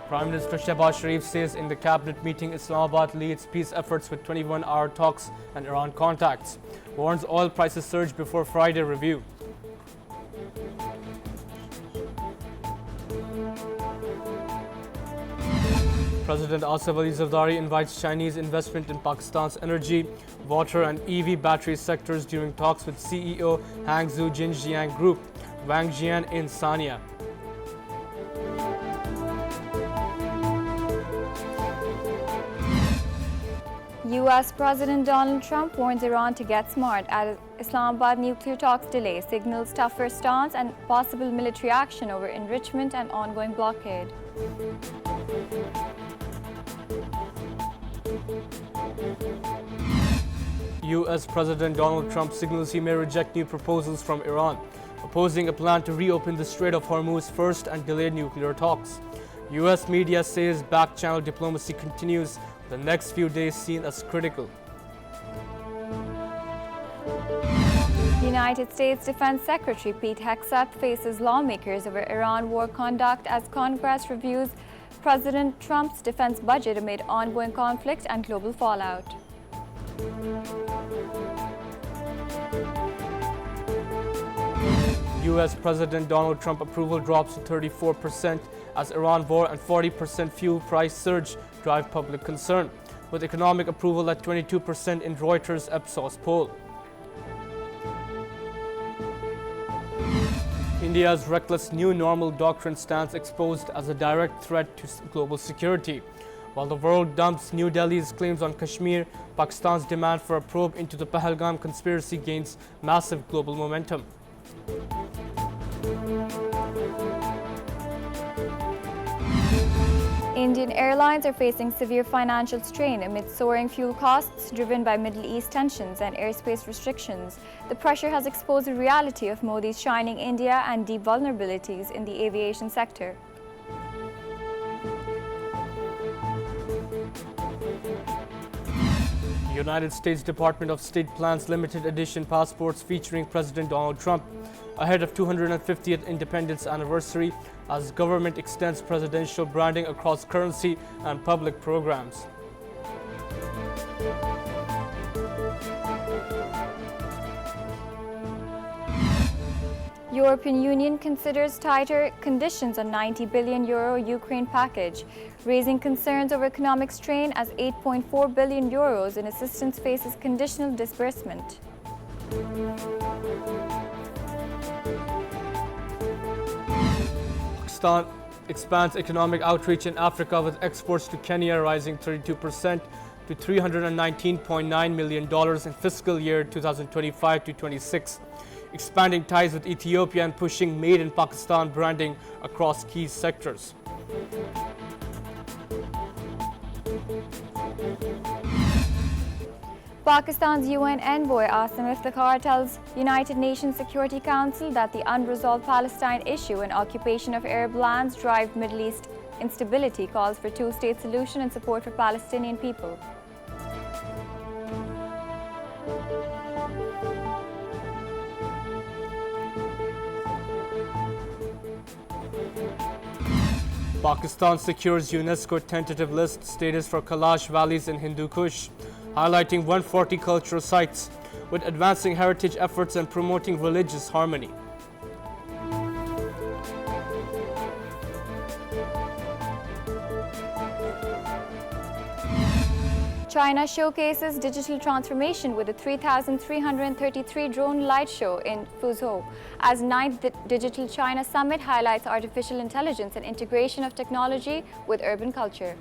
Prime Minister Shehbaz Sharif says in the cabinet meeting Islamabad leads peace efforts with 21-hour talks and Iran contacts. Warns oil prices surge before Friday review. President Asif Ali Zardari invites Chinese investment in Pakistan's energy, water and EV battery sectors during talks with CEO Hangzhou Jinjiang Group, Wang Jian in Sanya. U.S. President Donald Trump warns Iran to get smart as Islamabad nuclear talks delay, signals tougher stance and possible military action over enrichment and ongoing blockade. U.S. President Donald Trump signals he may reject new proposals from Iran, opposing a plan to reopen the Strait of Hormuz first and delay nuclear talks. U.S. media says back-channel diplomacy continues, the next few days seen as critical. United States Defense Secretary Pete Hegseth faces lawmakers over Iran war conduct as Congress reviews President Trump's defense budget amid ongoing conflict and global fallout. U.S. President Donald Trump approval drops to 34% as Iran war and 40% fuel price surge drive public concern, with economic approval at 22% in Reuters Ipsos poll. India's reckless new normal doctrine stands exposed as a direct threat to global security. While the world dumps New Delhi's claims on Kashmir, Pakistan's demand for a probe into the Pahalgam conspiracy gains massive global momentum. Indian airlines are facing severe financial strain amid soaring fuel costs driven by Middle East tensions and airspace restrictions. The pressure has exposed the reality of Modi's shining India and deep vulnerabilities in the aviation sector. United States Department of State plans limited edition passports featuring President Donald Trump ahead of 250th Independence anniversary as government extends presidential branding across currency and public programs. European Union considers tighter conditions on €90 billion Ukraine package, raising concerns over economic strain as €8.4 billion in assistance faces conditional disbursement. Pakistan expands economic outreach in Africa with exports to Kenya rising 32% to $319.9 million in fiscal year 2025-26. Expanding ties with Ethiopia and pushing Made in Pakistan branding across key sectors. Pakistan's UN envoy Asim Iftikhar tells United Nations Security Council that the unresolved Palestine issue and occupation of Arab lands drive Middle East instability, calls for two-state solution and support for Palestinian people. Pakistan secures UNESCO tentative list status for Kailash valleys in Hindu Kush, highlighting 140 cultural sites, with advancing heritage efforts and promoting religious harmony. China showcases digital transformation with a 3,333 drone light show in Fuzhou, as 9th Digital China Summit highlights artificial intelligence and integration of technology with urban culture.